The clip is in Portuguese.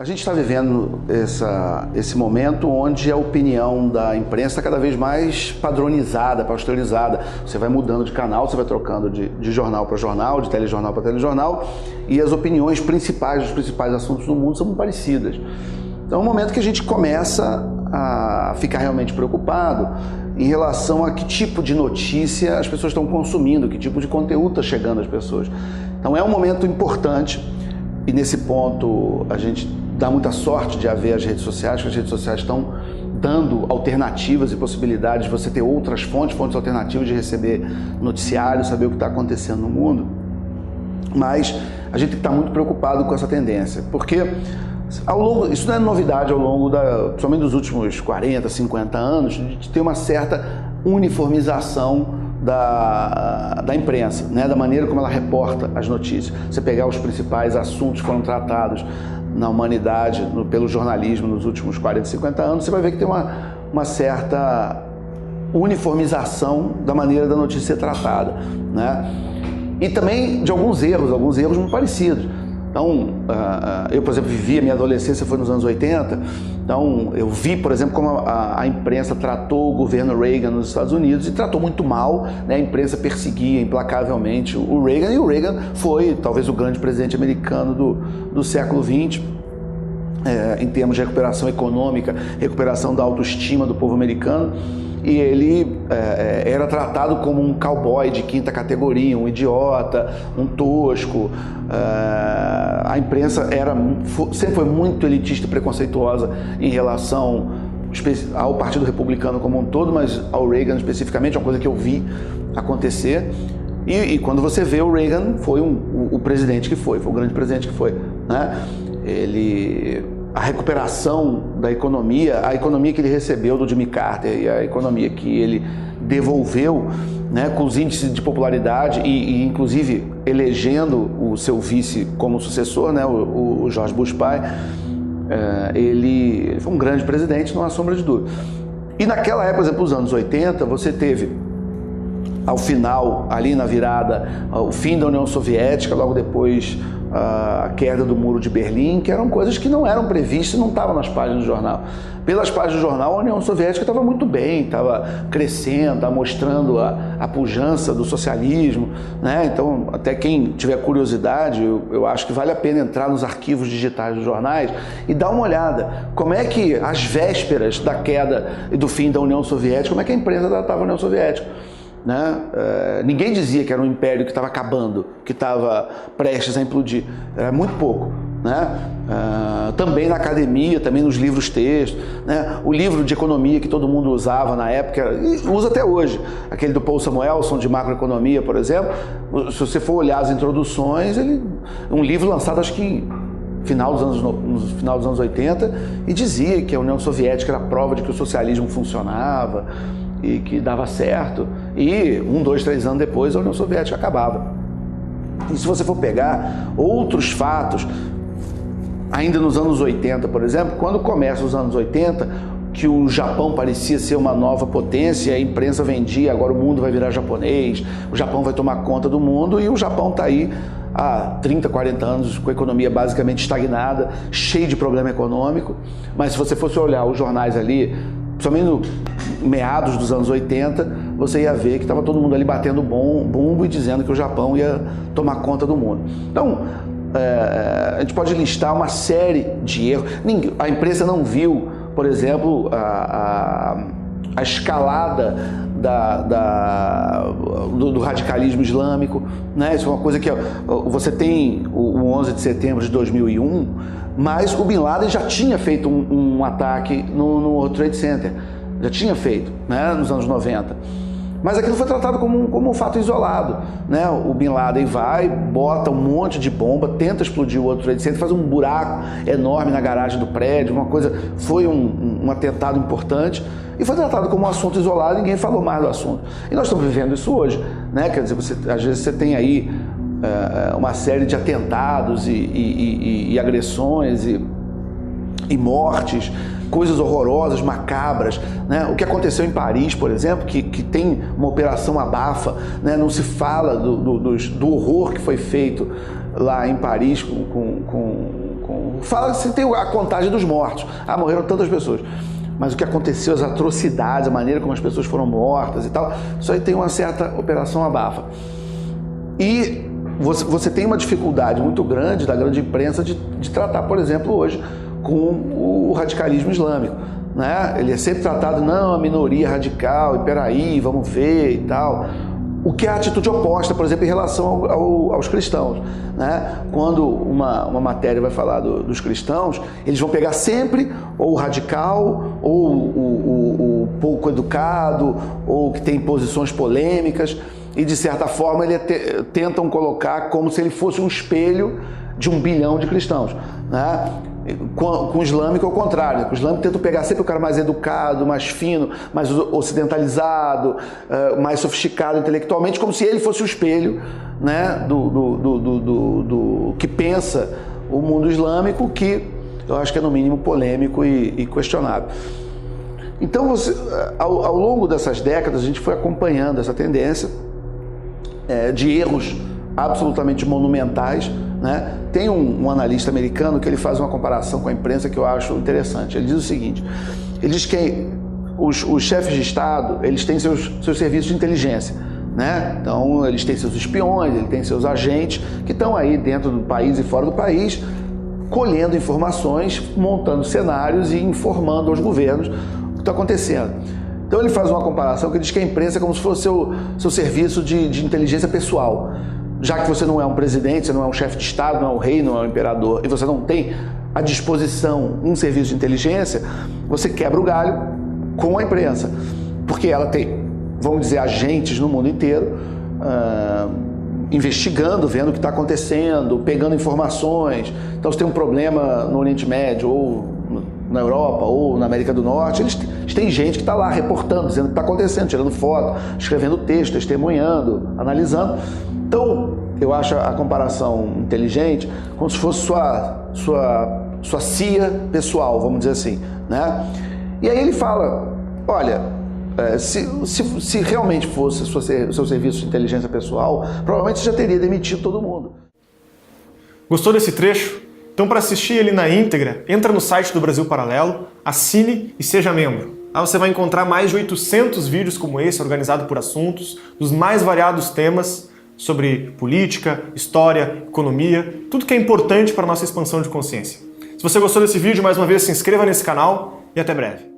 A gente está vivendo esse momento onde a opinião da imprensa está cada vez mais padronizada, pasteurizada. Você vai mudando de canal, você vai trocando de jornal para jornal, de telejornal para telejornal, e as opiniões principais dos principais assuntos do mundo são muito parecidas. Então é um momento que a gente começa a ficar realmente preocupado em relação a que tipo de notícia as pessoas estão consumindo, que tipo de conteúdo está chegando às pessoas. Então é um momento importante, e nesse ponto a gente dá muita sorte de haver as redes sociais, porque as redes sociais estão dando alternativas e possibilidades de você ter outras fontes alternativas de receber noticiários, saber o que está acontecendo no mundo. Mas a gente está muito preocupado com essa tendência, porque isso não é novidade ao longo, principalmente dos últimos 40, 50 anos, de ter uma certa uniformização da imprensa, né? Da maneira como ela reporta as notícias. Você pegar os principais assuntos que foram tratados na humanidade, pelo jornalismo nos últimos 40, 50 anos, você vai ver que tem uma certa uniformização da maneira da notícia ser tratada, né? E também de alguns erros muito parecidos. Então, eu, por exemplo, vivi a minha adolescência, foi nos anos 80, então eu vi, por exemplo, como a imprensa tratou o governo Reagan nos Estados Unidos, e tratou muito mal, né? A imprensa perseguia implacavelmente o Reagan, e o Reagan foi talvez o grande presidente americano do século XX, em termos de recuperação econômica, recuperação da autoestima do povo americano. E ele era tratado como um cowboy de quinta categoria, um idiota, um tosco. A imprensa sempre foi muito elitista e preconceituosa em relação ao Partido Republicano como um todo, mas ao Reagan especificamente, é uma coisa que eu vi acontecer. E quando você vê, o Reagan foi o presidente que foi o grande presidente que foi, né? A recuperação da economia, a economia que ele recebeu do Jimmy Carter e a economia que ele devolveu, né, com os índices de popularidade e inclusive elegendo o seu vice como sucessor, né, o George Bush pai, ele foi um grande presidente, não há sombra de dúvida. E naquela época, por exemplo, os anos 80, você teve ao final, ali na virada, o fim da União Soviética, logo depois a queda do Muro de Berlim, que eram coisas que não eram previstas e não estavam nas páginas do jornal. Pelas páginas do jornal, a União Soviética estava muito bem, estava crescendo, estava mostrando a pujança do socialismo, né? Então, até quem tiver curiosidade, eu acho que vale a pena entrar nos arquivos digitais dos jornais e dar uma olhada. Como é que, às vésperas da queda e do fim da União Soviética, como é que a imprensa tratava a União Soviética? Né? Ninguém dizia que era um império que estava acabando, que estava prestes a implodir. Era muito pouco, né? Também na academia, também nos livros textos, né? O livro de economia que todo mundo usava na época, e usa até hoje, aquele do Paul Samuelson de macroeconomia, por exemplo. Se você for olhar as introduções, um livro lançado acho que no final dos anos 80, e dizia que a União Soviética era a prova de que o socialismo funcionava e que dava certo, e 1, 2, 3 anos depois a União Soviética acabava. E se você for pegar outros fatos, ainda nos anos 80, por exemplo, quando começam os anos 80, que o Japão parecia ser uma nova potência, a imprensa vendia, agora o mundo vai virar japonês, o Japão vai tomar conta do mundo, e o Japão está aí há 30, 40 anos com a economia basicamente estagnada, cheio de problema econômico. Mas se você fosse olhar os jornais ali, principalmente no meados dos anos 80, você ia ver que estava todo mundo ali batendo bumbo e dizendo que o Japão ia tomar conta do mundo. Então, a gente pode listar uma série de erros. A imprensa não viu, por exemplo, a escalada do radicalismo islâmico, né? Isso é uma coisa que você tem o 11 de setembro de 2001, mas o Bin Laden já tinha feito um ataque no World Trade Center, já tinha feito, né, nos anos 90. Mas aquilo foi tratado como um fato isolado, né? O Bin Laden vai, bota um monte de bomba, tenta explodir o World Trade Center, faz um buraco enorme na garagem do prédio, foi um atentado importante, e foi tratado como um assunto isolado, ninguém falou mais do assunto. E nós estamos vivendo isso hoje, né? Quer dizer, às vezes você tem aí uma série de atentados e agressões e mortes, coisas horrorosas, macabras, né? O que aconteceu em Paris, por exemplo, que tem uma operação abafa, né? Não se fala do horror que foi feito lá em Paris com Fala-se tem a contagem dos mortos. Ah, morreram tantas pessoas. Mas o que aconteceu, as atrocidades, a maneira como as pessoas foram mortas e tal, isso aí tem uma certa operação abafa. E você tem uma dificuldade muito grande da grande imprensa de tratar, por exemplo, hoje com o radicalismo islâmico, né? Ele é sempre tratado, não, a minoria radical, e peraí, vamos ver e tal. O que é a atitude oposta, por exemplo, em relação aos cristãos, né? Quando uma matéria vai falar dos cristãos, eles vão pegar sempre ou o radical, ou o pouco educado, ou que tem posições polêmicas, e de certa forma tentam colocar como se ele fosse um espelho de 1 bilhão de cristãos, né? Com o islâmico é o contrário, o islâmico tenta pegar sempre o cara mais educado, mais fino, mais ocidentalizado, mais sofisticado intelectualmente, como se ele fosse o espelho, né, do que pensa o mundo islâmico, que eu acho que é no mínimo polêmico e questionável. Então, ao longo dessas décadas, a gente foi acompanhando essa tendência de erros absolutamente monumentais, né? Tem um analista americano que ele faz uma comparação com a imprensa que eu acho interessante. Ele diz o seguinte, ele diz que os chefes de Estado, eles têm seus serviços de inteligência, né? Então, eles têm seus espiões, eles têm seus agentes que estão aí dentro do país e fora do país, colhendo informações, montando cenários e informando aos governos o que está acontecendo. Então ele faz uma comparação que diz que a imprensa é como se fosse seu serviço de inteligência pessoal. Já que você não é um presidente, você não é um chefe de Estado, não é um rei, não é um imperador, e você não tem à disposição um serviço de inteligência, você quebra o galho com a imprensa. Porque ela tem, vamos dizer, agentes no mundo inteiro, investigando, vendo o que está acontecendo, pegando informações. Então, se tem um problema no Oriente Médio, ou na Europa, ou na América do Norte, eles têm gente que está lá reportando, dizendo o que está acontecendo, tirando foto, escrevendo texto, testemunhando, analisando. Então, eu acho a comparação inteligente como se fosse sua CIA pessoal, vamos dizer assim, né? E aí ele fala, olha, se realmente fosse o seu serviço de inteligência pessoal, provavelmente você já teria demitido todo mundo. Gostou desse trecho? Então, para assistir ele na íntegra, entra no site do Brasil Paralelo, assine e seja membro. Lá você vai encontrar mais de 800 vídeos como esse, organizados por assuntos, dos mais variados temas sobre política, história, economia, tudo que é importante para a nossa expansão de consciência. Se você gostou desse vídeo, mais uma vez se inscreva nesse canal e até breve.